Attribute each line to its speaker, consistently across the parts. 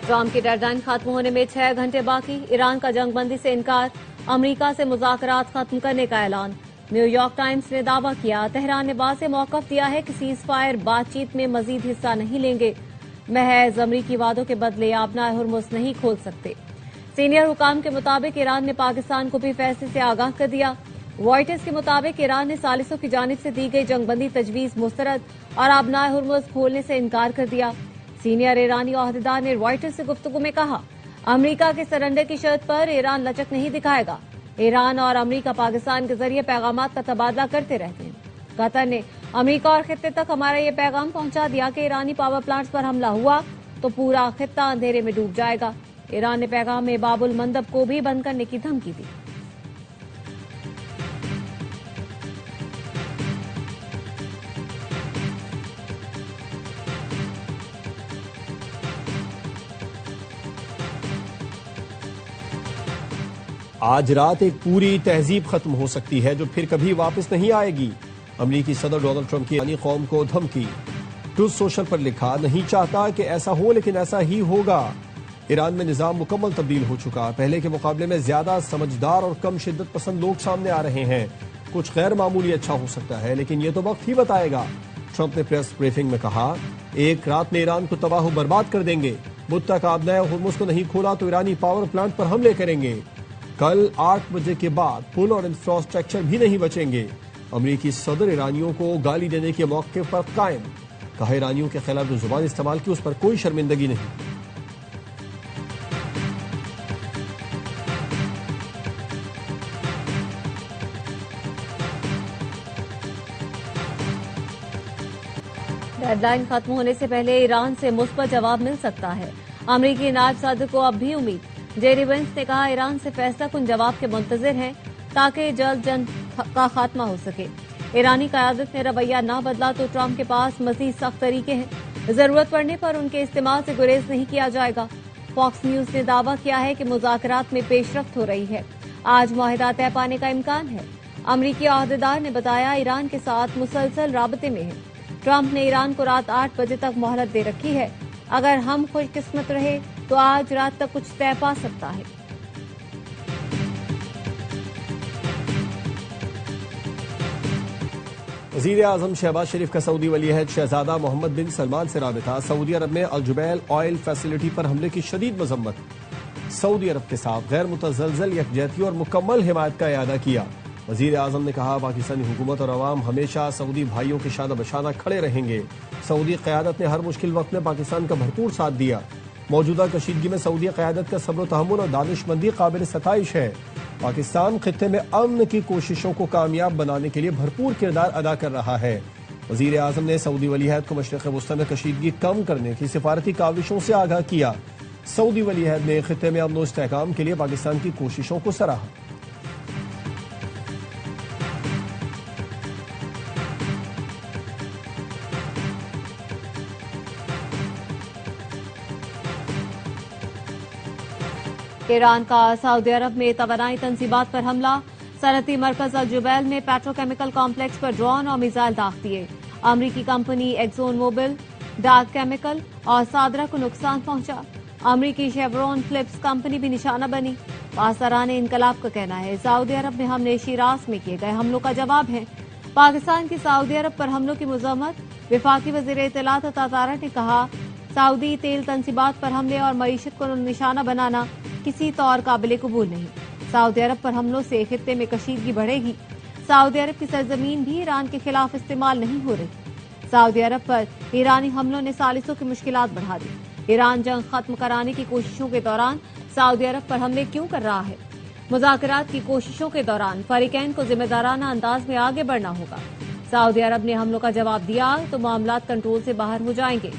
Speaker 1: Trump کی dead line ختم ہونے میں 6 گھنٹے باقی، ایران کا جنگ بندی سے انکار، امریکہ سے مذاکرات ختم کرنے کا اعلان۔ نیو یارک ٹائمز نے دعویٰ کیا، تہران نے واضح موقف دیا ہے کہ سیز فائر بات چیت میں مزید حصہ نہیں لیں گے، محض امریکی وعدوں کے بدلے آبنائے ہرمز نہیں کھول سکتے۔ سینئر حکام کے مطابق ایران نے پاکستان کو بھی فیصلے سے آگاہ کر دیا۔ وائٹس کے مطابق ایران نے ثالثوں کی جانب سے دی گئی جنگ بندی تجویز مسترد اور آبنائے ہرمز کھولنے سے انکار کر دیا۔ سینئر ایرانی عہدیدار نے رائٹرز سے گفتگو میں کہا، امریکہ کے سرنڈر کی شرط پر ایران لچک نہیں دکھائے گا۔ ایران اور امریکہ پاکستان کے ذریعے پیغامات کا تبادلہ کرتے رہتے ہیں۔ قطر نے امریکہ اور خطے تک ہمارا یہ پیغام پہنچا دیا کہ ایرانی پاور پلانٹس پر حملہ ہوا تو پورا خطہ اندھیرے میں ڈوب جائے گا۔ ایران نے پیغام میں باب المندب کو بھی بند کرنے کی دھمکی دی۔
Speaker 2: آج رات ایک پوری تہذیب ختم ہو سکتی ہے جو پھر کبھی واپس نہیں آئے گی، امریکی صدر ڈونلڈ ٹرمپ کی ایرانی قوم کو دھمکی۔ ٹروتھ سوشل پر لکھا، نہیں چاہتا کہ ایسا ہو لیکن ایسا ہی ہوگا۔ ایران میں نظام مکمل تبدیل ہو چکا، پہلے کے مقابلے میں زیادہ سمجھدار اور کم شدت پسند لوگ سامنے آ رہے ہیں۔ کچھ غیر معمولی اچھا ہو سکتا ہے لیکن یہ تو وقت ہی بتائے گا، ٹرمپ نے پریس بریفنگ میں کہا۔ ایک رات میں ایران کو تباہ و برباد کر دیں گے، بدھ تک آبنائے ہرمز کو نہیں کھولا تو ایرانی پاور پلانٹ پر حملے کریں گے۔ کل 8 بجے کے بعد پل اور انفراسٹرکچر بھی نہیں بچیں گے۔ امریکی صدر ایرانیوں کو گالی دینے کے موقع پر قائم، کہا ایرانیوں کے خلاف جو زبان استعمال کی اس پر کوئی شرمندگی نہیں۔
Speaker 1: ڈیڈ لائن ختم ہونے سے پہلے ایران سے مثبت جواب مل سکتا ہے، امریکی نائب صدر کو اب بھی امید۔ جیری وینس نے کہا، ایران سے فیصلہ کن جواب کے منتظر ہیں تاکہ جلد جنگ کا خاتمہ ہو سکے۔ ایرانی قیادت نے رویہ نہ بدلا تو ٹرمپ کے پاس مزید سخت طریقے ہیں، ضرورت پڑنے پر ان کے استعمال سے گریز نہیں کیا جائے گا۔ فاکس نیوز نے دعویٰ کیا ہے کہ مذاکرات میں پیش رفت ہو رہی ہے، آج معاہدہ طے پانے کا امکان ہے۔ امریکی عہدیدار نے بتایا، ایران کے ساتھ مسلسل رابطے میں ہے۔ ٹرمپ نے ایران کو رات 8 بجے تک مہلت دے رکھی ہے، اگر ہم خوش قسمت رہے تو آج رات تک کچھ طے پا سکتا ہے۔
Speaker 2: وزیر اعظم شہباز شریف کا سعودی ولی عہد شہزادہ محمد بن سلمان سے رابطہ، سعودی عرب میں الجبیل آئل فیسلٹی پر حملے کی شدید مذمت، سعودی عرب کے ساتھ غیر متزلزل یکجہتی اور مکمل حمایت کا اعادہ کیا۔ وزیر اعظم نے کہا، پاکستانی حکومت اور عوام ہمیشہ سعودی بھائیوں کے شانہ بشانہ کھڑے رہیں گے۔ سعودی قیادت نے ہر مشکل وقت میں پاکستان کا بھرپور ساتھ دیا۔ موجودہ کشیدگی میں سعودی قیادت کا صبر و تحمل اور دانش مندی قابل ستائش ہے۔ پاکستان خطے میں امن کی کوششوں کو کامیاب بنانے کے لیے بھرپور کردار ادا کر رہا ہے۔ وزیر اعظم نے سعودی ولی عہد کو مشرق وسطی میں کشیدگی کم کرنے کی سفارتی کاوشوں سے آگاہ کیا۔ سعودی ولی عہد نے خطے میں امن و استحکام کے لیے پاکستان کی کوششوں کو سراہا۔
Speaker 1: ایران کا سعودی عرب میں توانائی تنصیبات پر حملہ، صنعتی مرکز الجبیل میں پیٹروکیمیکل کمپلیکس پر ڈرون اور میزائل داغ دیے۔ امریکی کمپنی ایکزون موبل، ڈاک کیمیکل اور صادرہ کو نقصان پہنچا۔ امریکی شیورون فلپس کمپنی بھی نشانہ بنی۔ پاسداران انقلاب کا کہنا ہے، سعودی عرب میں حملے شیراز میں کیے گئے حملوں کا جواب ہے۔ پاکستان کی سعودی عرب پر حملوں کی مذمت، وفاقی وزیر اطلاعات عطا طارق نے کہا، سعودی تیل تنصیبات پر حملے اور معیشت کو نشانہ بنانا کسی طور قابل قبول نہیں۔ سعودی عرب پر حملوں سے خطے میں کشیدگی بڑھے گی۔ سعودی عرب کی سرزمین بھی ایران کے خلاف استعمال نہیں ہو رہی۔ سعودی عرب پر ایرانی حملوں نے ثالثوں کی مشکلات بڑھا دی۔ ایران جنگ ختم کرانے کی کوششوں کے دوران سعودی عرب پر حملے کیوں کر رہا ہے؟ مذاکرات کی کوششوں کے دوران فریقین کو ذمہ دارانہ انداز میں آگے بڑھنا ہوگا۔ سعودی عرب نے حملوں کا جواب دیا تو معاملات کنٹرول سے باہر ہو جائیں گے۔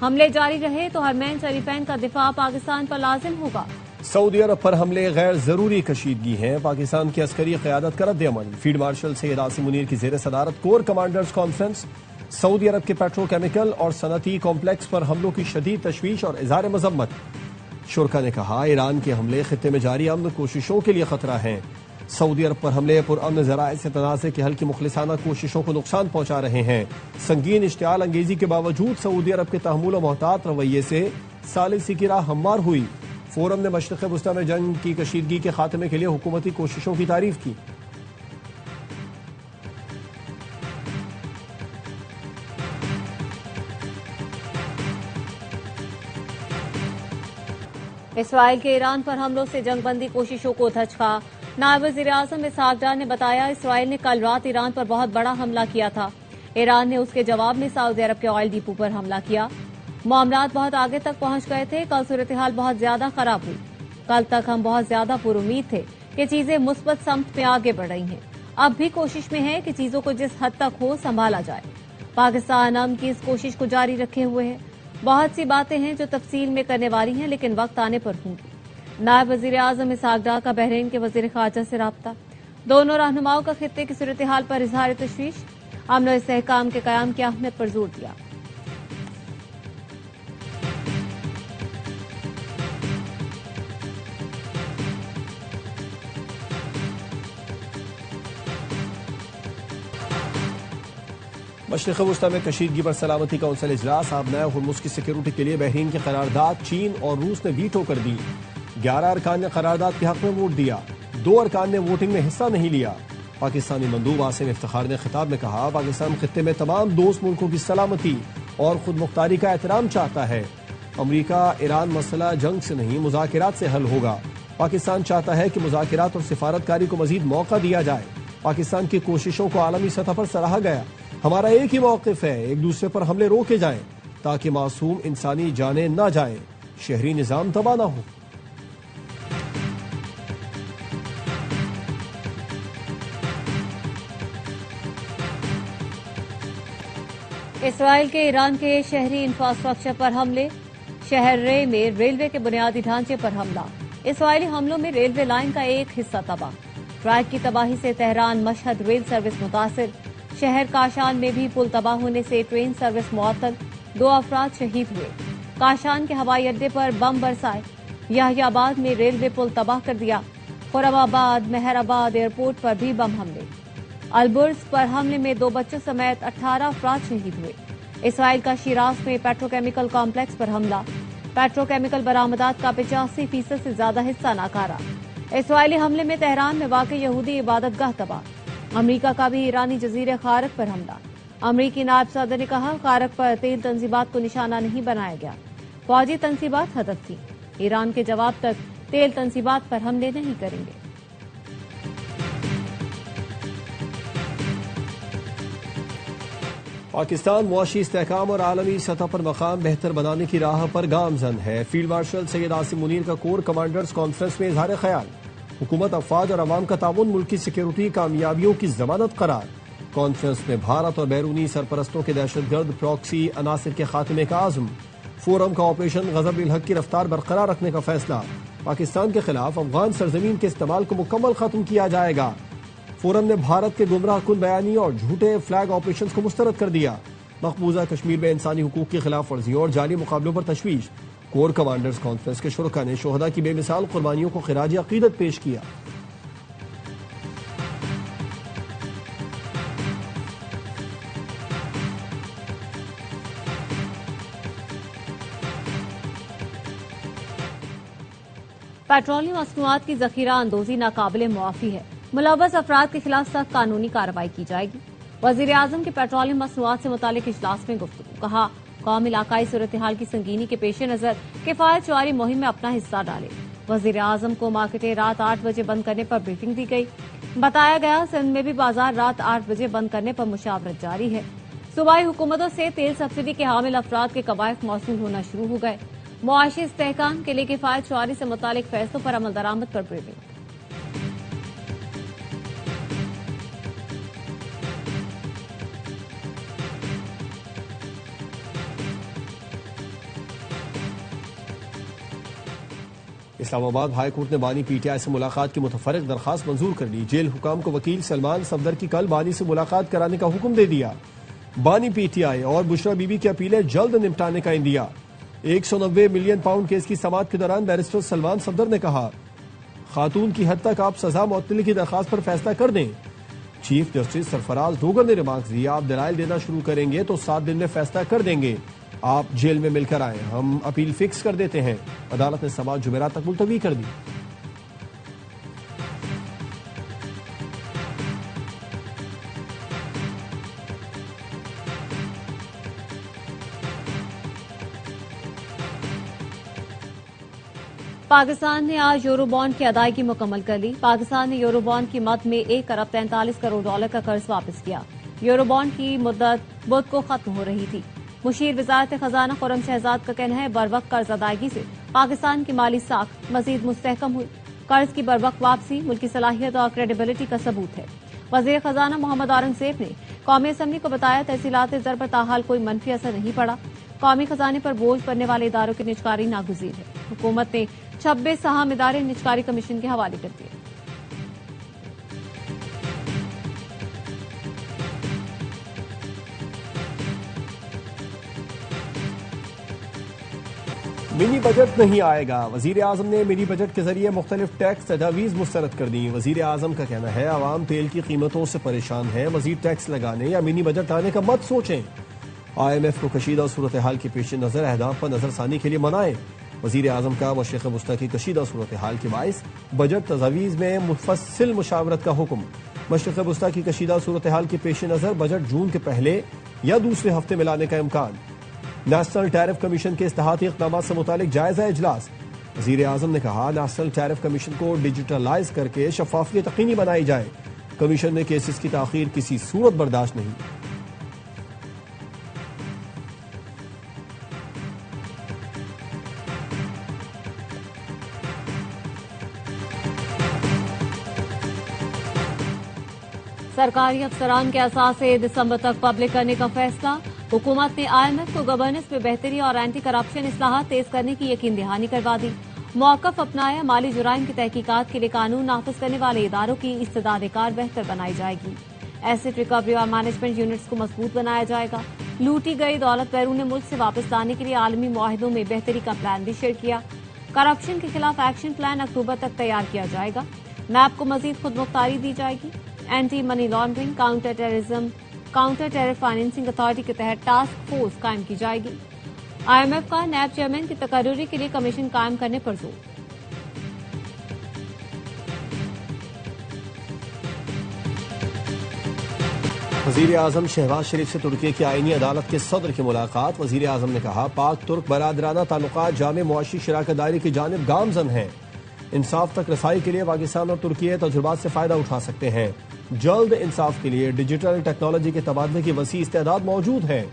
Speaker 1: حملے جاری رہے تو حرمین شریفین کا دفاع پاکستان پر لازم ہوگا۔
Speaker 2: سعودی عرب پر حملے غیر ضروری کشیدگی ہیں، پاکستان کی عسکری قیادت کا رد عمل، فیلڈ مارشل سید عاصم منیر کی زیر صدارت کور کمانڈرز کانفرنس۔ سعودی عرب کے پیٹرو کیمیکل اور صنعتی کمپلیکس پر حملوں کی شدید تشویش اور اظہار مذمت۔ شرکا نے کہا، ایران کے حملے خطے میں جاری امن کوششوں کے لیے خطرہ ہیں۔ سعودی عرب پر حملے پرامن ذرائع سے تنازع کے حل کی مخلصانہ کوششوں کو نقصان پہنچا رہے ہیں۔ سنگین اشتعال انگیزی کے باوجود سعودی عرب کے تحمل و محتاط رویے سے ثالثی کی راہ ہموار ہوئی۔ فورم نے مشرق وسطی میں جنگ کی کشیدگی کے خاتمے کے لیے حکومتی کوششوں کی تعریف کی۔
Speaker 1: اسرائیل کے ایران پر حملوں سے جنگ بندی کوششوں کو دھچکا۔ نائب وزیر اعظم اسحاق ڈار نے بتایا اسرائیل نے کل رات ایران پر بہت بڑا حملہ کیا تھا۔ ایران نے اس کے جواب میں سعودی عرب کے آئل ڈیپو پر حملہ کیا۔ معاملات بہت آگے تک پہنچ گئے تھے۔ کل صورتحال بہت زیادہ خراب ہوئی۔ کل تک ہم بہت زیادہ پر امید تھے کہ چیزیں مثبت سمت میں آگے بڑھ رہی ہیں۔ اب بھی کوشش میں ہے کہ چیزوں کو جس حد تک ہو سنبھالا جائے۔ پاکستان امن کی اس کوشش کو جاری رکھے ہوئے ہے۔ بہت سی باتیں ہیں جو تفصیل میں کرنے والی ہیں لیکن وقت آنے پر ہوں گی۔ نائب وزیر اعظم اسحاق ڈار کا بحرین کے وزیر خارجہ سے رابطہ۔ دونوں رہنماؤں کا خطے کی صورتحال پر اظہار تشویش۔ امن و استحکام کے قیام کی اہمیت پر زور دیا۔
Speaker 2: مشرق وسطی میں کشیدگی پر سلامتی کونسل اجلاس۔ آبنائے ہرمز کی سیکیورٹی کے لیے بحرین کی قرارداد چین اور روس نے ویٹو کر دی۔ 11 ارکان نے قرارداد کے حق میں ووٹ دیا، 2 ارکان نے ووٹنگ میں حصہ نہیں لیا۔ پاکستانی مندوب عاصم افتخار نے خطاب میں کہا پاکستان خطے میں تمام دوست ملکوں کی سلامتی اور خود مختاری کا احترام چاہتا ہے۔ امریکہ ایران مسئلہ جنگ سے نہیں مذاکرات سے حل ہوگا۔ پاکستان چاہتا ہے کہ مذاکرات اور سفارتکاری کو مزید موقع دیا جائے۔ پاکستان کی کوششوں کو عالمی سطح پر سراہا گیا۔ ہمارا ایک ہی موقف ہے، ایک دوسرے پر حملے روکے جائیں تاکہ معصوم انسانی جانیں نہ جائیں، شہری نظام تباہ نہ ہو۔
Speaker 1: اسرائیل کے ایران کے شہری انفراسٹرکچر پر حملے۔ شہر رے میں ریلوے کے بنیادی ڈھانچے پر حملہ۔ اسرائیلی حملوں میں ریلوے لائن کا ایک حصہ تباہ۔ ٹریک کی تباہی سے تہران مشہد ریل سروس متاثر۔ شہر کاشان میں بھی پل تباہ ہونے سے ٹرین سروس معطل، 2 افراد شہید ہوئے۔ کاشان کے ہوائی اڈے پر بم برسائے۔ یحییٰ آباد میں ریلوے پل تباہ کر دیا۔ خرم آباد مہر آباد ایئرپورٹ پر بھی بم حملے۔ البرز پر حملے میں 2 بچوں سمیت 18 افراد شہید ہوئے۔ اسرائیل کا شیراز میں پیٹروکیمیکل کمپلیکس پر حملہ۔ پیٹروکیمیکل برآمدات کا 85% سے زیادہ حصہ ناکارہ۔ اسرائیلی حملے میں تہران میں واقع یہودی عبادت گاہ تباہ۔ امریکہ کا بھی ایرانی جزیرے خارق پر حملہ۔ امریکی نائب صدر نے کہا خارق پر تیل تنصیبات کو نشانہ نہیں بنایا گیا، فوجی تنصیبات ہدف تھیں۔ ایران کے جواب تک تیل تنصیبات پر حملے نہیں کریں گے۔
Speaker 2: پاکستان معاشی استحکام اور عالمی سطح پر مقام بہتر بنانے کی راہ پر گامزن ہے۔ فیلڈ مارشل سید عاصم منیر کا کور کمانڈرز کانفرنس میں اظہار خیال۔ حکومت، افواج اور عوام کا تعاون ملک کی سیکیورٹی کامیابیوں کی ضمانت قرار۔ کانفرنس میں بھارت اور بیرونی سرپرستوں کے دہشت گرد پراکسی عناصر کے خاتمے کا عزم۔ فورم کا آپریشن غضب الحق کی رفتار برقرار رکھنے کا فیصلہ۔ پاکستان کے خلاف افغان سرزمین کے استعمال کو مکمل ختم کیا جائے گا۔ فورم نے بھارت کے گمراہ کن بیانی اور جھوٹے فلیگ آپریشنز کو مسترد کر دیا۔ مقبوضہ کشمیر میں انسانی حقوق کی خلاف ورزیوں اور جعلی مقابلوں پر تشویش۔ کور کمانڈرز کانفرنس کے شرکاء نے شہداء کی بے مثال قربانیوں کو خراج عقیدت پیش کیا۔
Speaker 1: پیٹرولیم مصنوعات کی ذخیرہ اندوزی ناقابل معافی ہے، ملوث افراد کے خلاف سخت قانونی کارروائی کی جائے گی۔ وزیر اعظم کی پیٹرولیم مصنوعات سے متعلق اجلاس میں گفتگو۔ کہا قوم علاقائی صورتحال کی سنگینی کے پیش نظر کفایت چواری مہم میں اپنا حصہ ڈالے۔ وزیر اعظم کو مارکیٹیں رات 8 بجے بند کرنے پر بریفنگ دی گئی۔ بتایا گیا سندھ میں بھی بازار رات 8 بجے بند کرنے پر مشاورت جاری ہے۔ صوبائی حکومتوں سے تیل سبسڈی کے حامل افراد کے قوائف موصول ہونا شروع ہو گئے۔ معاشی استحکام کے لیے کفایت چواری سے متعلق فیصلوں پر عمل درآمد پر بریفنگ۔
Speaker 2: اسلام آباد ہائی کورٹ نے بانی پی ٹی آئی سے ملاقات کی متفرق درخواست منظور کر لی۔ جیل حکام کو وکیل سلمان صفدر کی کل بانی سے ملاقات کرانے کا حکم دے دیا۔ بانی پی ٹی آئی اور بشرا بی بی کی اپیلیں جلد نمٹانے کا عندیہ۔ 190 ملین پاؤنڈ کیس کی سماعت کے دوران بیرسٹر سلمان صفدر نے کہا خاتون کی حد تک آپ سزا معطلی کی درخواست پر فیصلہ کر دیں۔ چیف جسٹس سرفراز ڈوگر نے ریمارکس دیا آپ دلائل دینا شروع کریں گے تو 7 دن میں فیصلہ کر دیں گے۔ آپ جیل میں مل کر آئیں، ہم اپیل فکس کر دیتے ہیں۔ عدالت نے سماعت جمعرات تک ملتوی کر دی۔
Speaker 1: پاکستان نے آج یورو بانڈ کی ادائیگی مکمل کر لی۔ پاکستان نے یورو بانڈ کی مد میں 1 ارب 43 کروڑ ڈالر کا قرض واپس کیا۔ یورو بانڈ کی مدت بدھ کو ختم ہو رہی تھی۔ مشیر وزارت خزانہ خرم شہزاد کا کہنا ہے بروقت قرض ادائیگی سے پاکستان کی مالی ساکھ مزید مستحکم ہوئی۔ قرض کی بروقت واپسی ملکی صلاحیت اور کریڈیبلٹی کا ثبوت ہے۔ وزیر خزانہ محمد اورنگزیب نے قومی اسمبلی کو بتایا تحصیلات زر پر تاحال کوئی منفی اثر نہیں پڑا۔ قومی خزانے پر بوجھ پڑنے والے اداروں کی نجکاری ناگزیر ہے۔ حکومت نے 26 اہم ادارے نجکاری کمیشن کے حوالے کر دیے۔
Speaker 2: منی بجٹ نہیں آئے گا، وزیر اعظم نے منی بجٹ کے ذریعے مختلف ٹیکس تجاویز مسترد کر دی۔ وزیر اعظم کا کہنا ہے عوام تیل کی قیمتوں سے پریشان ہے، مزید ٹیکس لگانے یا منی بجٹ لانے کا مت سوچیں۔ IMF کو کشیدہ صورتحال کے پیش نظر اہداف پر نظر ثانی کے لیے منائیں۔ وزیر اعظم کا مشرق وسطی کی کشیدہ صورتحال کے باعث بجٹ تجاویز میں مفصل مشاورت کا حکم۔ مشرق وسطی کی کشیدہ صورتحال کے پیش نظر بجٹ جون کے پہلے یا دوسرے ہفتے میں لانے کا امکان۔ نیشنل ٹیرف کمیشن کے اصلاحاتی اقدامات سے متعلق جائزہ اجلاس۔ وزیر اعظم نے کہا نیشنل ٹیرف کمیشن کو ڈیجیٹلائز کر کے شفافیت یقینی بنائی جائے۔ کمیشن نے کیسز کی تاخیر کسی صورت برداشت نہیں۔
Speaker 1: سرکاری افسران کے اثاثے دسمبر تک پبلک کرنے کا فیصلہ۔ حکومت نے IMF کو گورننس میں بہتری اور اینٹی کرپشن اصلاحات تیز کرنے کی یقین دہانی کروا دی۔ موقف اپنایا، مالی جرائم کی تحقیقات کے لیے قانون نافذ کرنے والے اداروں کی استعداد کار بہتر بنائی جائے گی۔ ایسٹ ریکوری اور مینجمنٹ یونٹس کو مضبوط بنایا جائے گا۔ لوٹی گئی دولت بیرون ملک سے واپس لانے کے لیے عالمی معاہدوں میں بہتری کا پلان بھی شیئر کیا۔ کرپشن کے خلاف ایکشن پلان اکتوبر تک تیار کیا جائے گا۔ نیب کو مزید خود مختاری دی جائے گی۔ Anti money laundering, counter terrorism, counter terror financing authority کے تحت ٹاسک فورس قائم کی جائے گی۔ IMF کا نیب چیئرمین کی تقرری کے لیے کمیشن قائم کرنے پر زور۔
Speaker 2: وزیر اعظم شہباز شریف سے ترکی کی آئینی عدالت کے صدر کی ملاقات۔ وزیر اعظم نے کہا پاک ترک برادرانہ تعلقات جامع معاشی شراکت داری کی جانب گامزن ہیں۔ انصاف تک رسائی کے لیے پاکستان اور ترکی تجربات سے فائدہ اٹھا سکتے ہیں۔ جلد انصاف کے لیے ڈیجیٹل ٹیکنالوجی کے تبادلے کی وسیع استعداد موجود ہے۔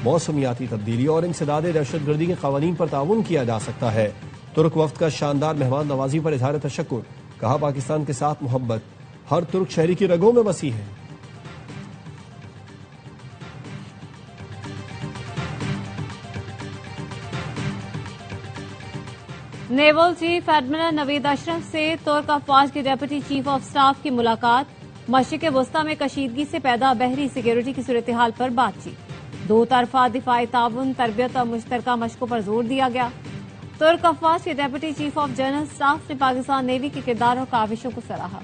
Speaker 2: موسمیاتی تبدیلی اور انسداد دہشت گردی کے قوانین پر تعاون کیا جا سکتا ہے۔ ترک وفد کا شاندار مہمان نوازی پر اظہار تشکر۔ کہا پاکستان کے ساتھ محبت ہر ترک شہری کی رگوں میں بسی ہے۔
Speaker 1: نیول چیف ایڈمرل نوید اشرف سے ترک افواج کے ڈپٹی چیف آف سٹاف کی ملاقات۔ مشرق وسطی میں کشیدگی سے پیدا بحری سیکیورٹی کی صورتحال پر بات چیت۔ دو طرفہ دفاعی تعاون، تربیت اور مشترکہ مشقوں پر زور دیا گیا۔ ترک افواج کے deputy chief of general staff نے پاکستان نیوی کے کردار اور کاوشوں کو سراہا۔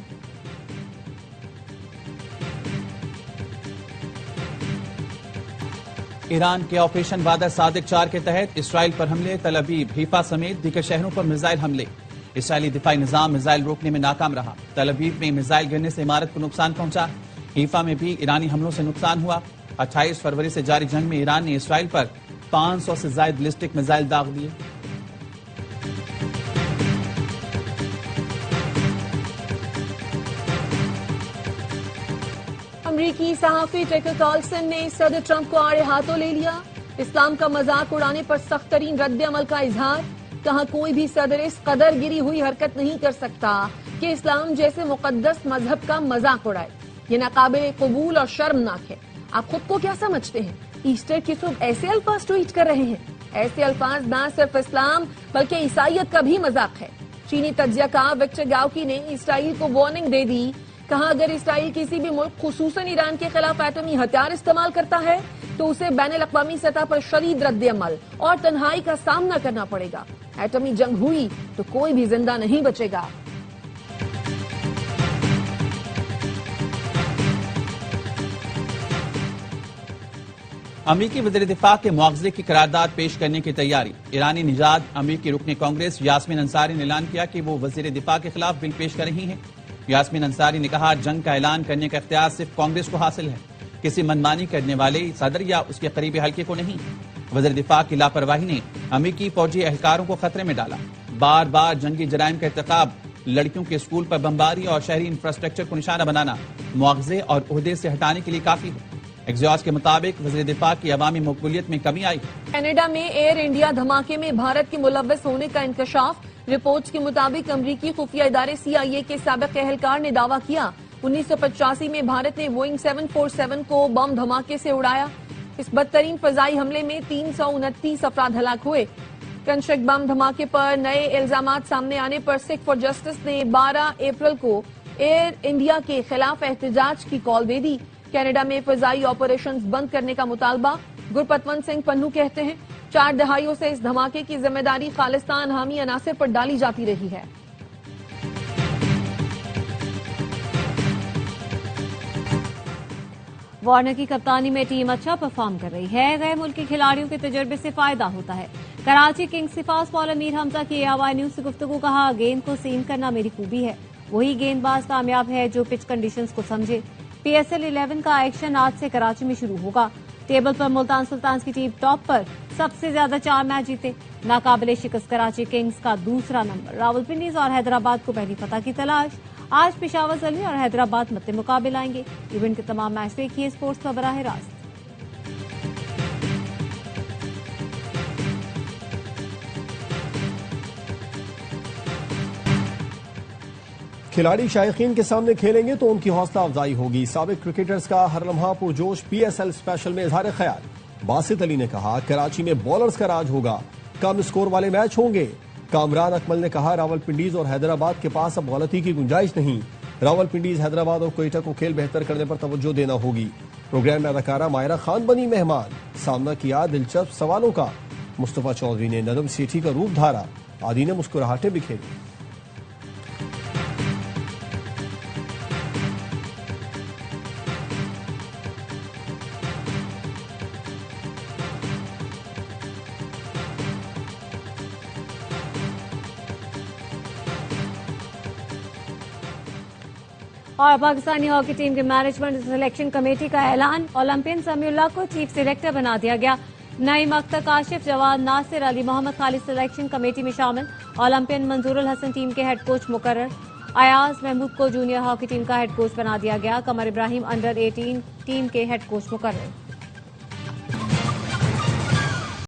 Speaker 3: ایران کے آپریشن وعدہ صادق 4 کے تحت اسرائیل پر حملے، تل ابیب، حیفا سمیت دیگر شہروں پر میزائل حملے۔ اسرائیلی دفاعی نظام میزائل روکنے میں ناکام رہا۔ تل ابیب میں میزائل گرنے سے عمارت کو نقصان پہنچا۔ حیفا میں بھی ایرانی حملوں سے نقصان ہوا۔ 28 فروری سے جاری جنگ میں ایران نے اسرائیل پر 500 سے زائد بیلسٹک میزائل داغ دیے۔
Speaker 4: امریکی صحافی ٹیکر کارلسن نے صدر ٹرمپ کو آڑے ہاتھوں لے لیا۔ اسلام کا مذاق اڑانے پر سخت ترین رد عمل کا اظہار۔ کہا کوئی بھی صدر اس قدر گری ہوئی حرکت نہیں کر سکتا کہ اسلام جیسے مقدس مذہب کا مذاق اڑائے۔ یہ ناقابل قبول اور شرمناک ہے۔ آپ خود کو کیا سمجھتے ہیں؟ ایسٹر کی صبح ایسے الفاظ ٹویٹ کر رہے ہیں۔ ایسے الفاظ نہ صرف اسلام بلکہ عیسائیت کا بھی مذاق ہے۔ چینی تجزیہ کار وکٹر گاؤکی نے اسرائیل کو وارننگ دے دی۔ کہا اگر اسرائیل کسی بھی ملک خصوصاً ایران کے خلاف ایٹمی ہتھیار استعمال کرتا ہے تو اسے بین الاقوامی سطح پر شدید رد عمل اور تنہائی کا سامنا کرنا پڑے گا۔ ایٹمی جنگ ہوئی تو کوئی بھی زندہ نہیں بچے گا۔
Speaker 3: امریکی وزیر دفاع کے مواخذے کی قرارداد پیش کرنے کی تیاری۔ ایرانی نژاد امریکی رکن کانگریس یاسمین انصاری نے اعلان کیا کہ وہ وزیر دفاع کے خلاف بل پیش کر رہی ہیں۔ یاسمین انصاری نے کہا جنگ کا اعلان کرنے کا اختیار صرف کانگریس کو حاصل ہے، کسی منمانی کرنے والے صدر یا اس کے قریبی حلقے کو نہیں۔ وزیر دفاع کی لاپرواہی نے امریکی فوجی اہلکاروں کو خطرے میں ڈالا۔ بار بار جنگی جرائم کا ارتکاب، لڑکیوں کے اسکول پر بمباری اور شہری انفراسٹرکچر کو نشانہ بنانا مواخذے اور عہدے سے ہٹانے کے لیے کافی ہے۔ ایگزیوس کے مطابق وزیر دفاع کی عوامی مقبولیت میں کمی آئی ہے۔
Speaker 4: کینیڈا میں ایئر انڈیا دھماکے میں بھارت کے ملوث ہونے کا انکشاف۔ رپورٹس کے مطابق امریکی خفیہ ادارے CIA کے سابق اہلکار نے دعویٰ کیا 1985 میں بھارت نے بوئنگ 747 کو بم دھماکے سے اڑایا۔ اس بدترین فضائی حملے میں 329 افراد ہلاک ہوئے۔ کنشک بم دھماکے پر نئے الزامات سامنے آنے پر سکھ فار جسٹس نے 12 اپریل کو ایئر انڈیا کے خلاف احتجاج کی کال دے دی۔ کینیڈا میں فضائی آپریشنز بند کرنے کا مطالبہ۔ گرپتونت سنگھ پنو کہتے ہیں 4 دہائیوں سے اس دھماکے کی ذمہ داری خالصتان حامی عناصر پر ڈالی جاتی رہی ہے۔
Speaker 1: وارنر کی کپتانی میں ٹیم اچھا پرفارم کر رہی ہے، غیر ملکی کھلاڑیوں کے تجربے سے فائدہ ہوتا ہے۔ کراچی کنگز کے فاسٹ بالر میر حمزہ کی ARY نیوز سے گفتگو، کہا گیند کو سیم کرنا میری خوبی ہے، وہی گیند باز کامیاب ہے جو پچ کنڈیشنز کو سمجھے۔ PSL 11 کا ایکشن آج سے کراچی میں شروع ہوگا۔ ٹیبل پر ملتان سلطانز کی ٹیم ٹاپ پر، سب سے زیادہ 4 میچ جیتے، ناقابل شکست کراچی کنگز کا دوسرا نمبر۔ راولپنڈیز اور حیدرآباد کو پہلی فتح کی تلاش۔ آج پشاور زلمی اور حیدرآباد مد مقابل آئیں گے۔ ایونٹ کے تمام میچ دیکھیے اسپورٹس پر براہ راست۔
Speaker 2: کھلاڑی شائقین کے سامنے کھیلیں گے تو ان کی حوصلہ افزائی ہوگی۔ سابق کرکٹرز کا ہر لمحہ پرجوش PSL اسپیشل میں اظہار خیال۔ باسط علی نے کہا کراچی میں بولرز کا راج ہوگا، کم اسکور والے میچ ہوں گے۔ کامران اکمل نے کہا راولپنڈیز اور حیدرآباد کے پاس اب غلطی کی گنجائش نہیں، راولپنڈیز، حیدرآباد اور کوئٹہ کو کھیل بہتر کرنے پر توجہ دینا ہوگی۔ پروگرام میں اداکارہ مائرہ خان بنی مہمان، سامنا کیا دلچسپ سوالوں کا۔ مصطفیٰ چودھری نے ندم سیٹھی کا روپ دھارا، عادی نے مسکراہٹیں بکھیری۔
Speaker 1: اور پاکستانی ہاکی ٹیم کے مینجمنٹ سلیکشن کمیٹی کا اعلان، اولمپئن سمیع اللہ کو چیف سلیکٹر بنا دیا گیا۔ نعیم اختر، کاشف جواد، ناصر علی محمد خالد سلیکشن کمیٹی میں شامل۔ اولمپئن منظور الحسن ٹیم کے ہیڈ کوچ مقرر۔ ایاز محمود کو جونیئر ہاکی ٹیم کا ہیڈ کوچ بنا دیا گیا۔ قمر ابراہیم انڈر 18 ٹیم کے ہیڈ کوچ مقرر۔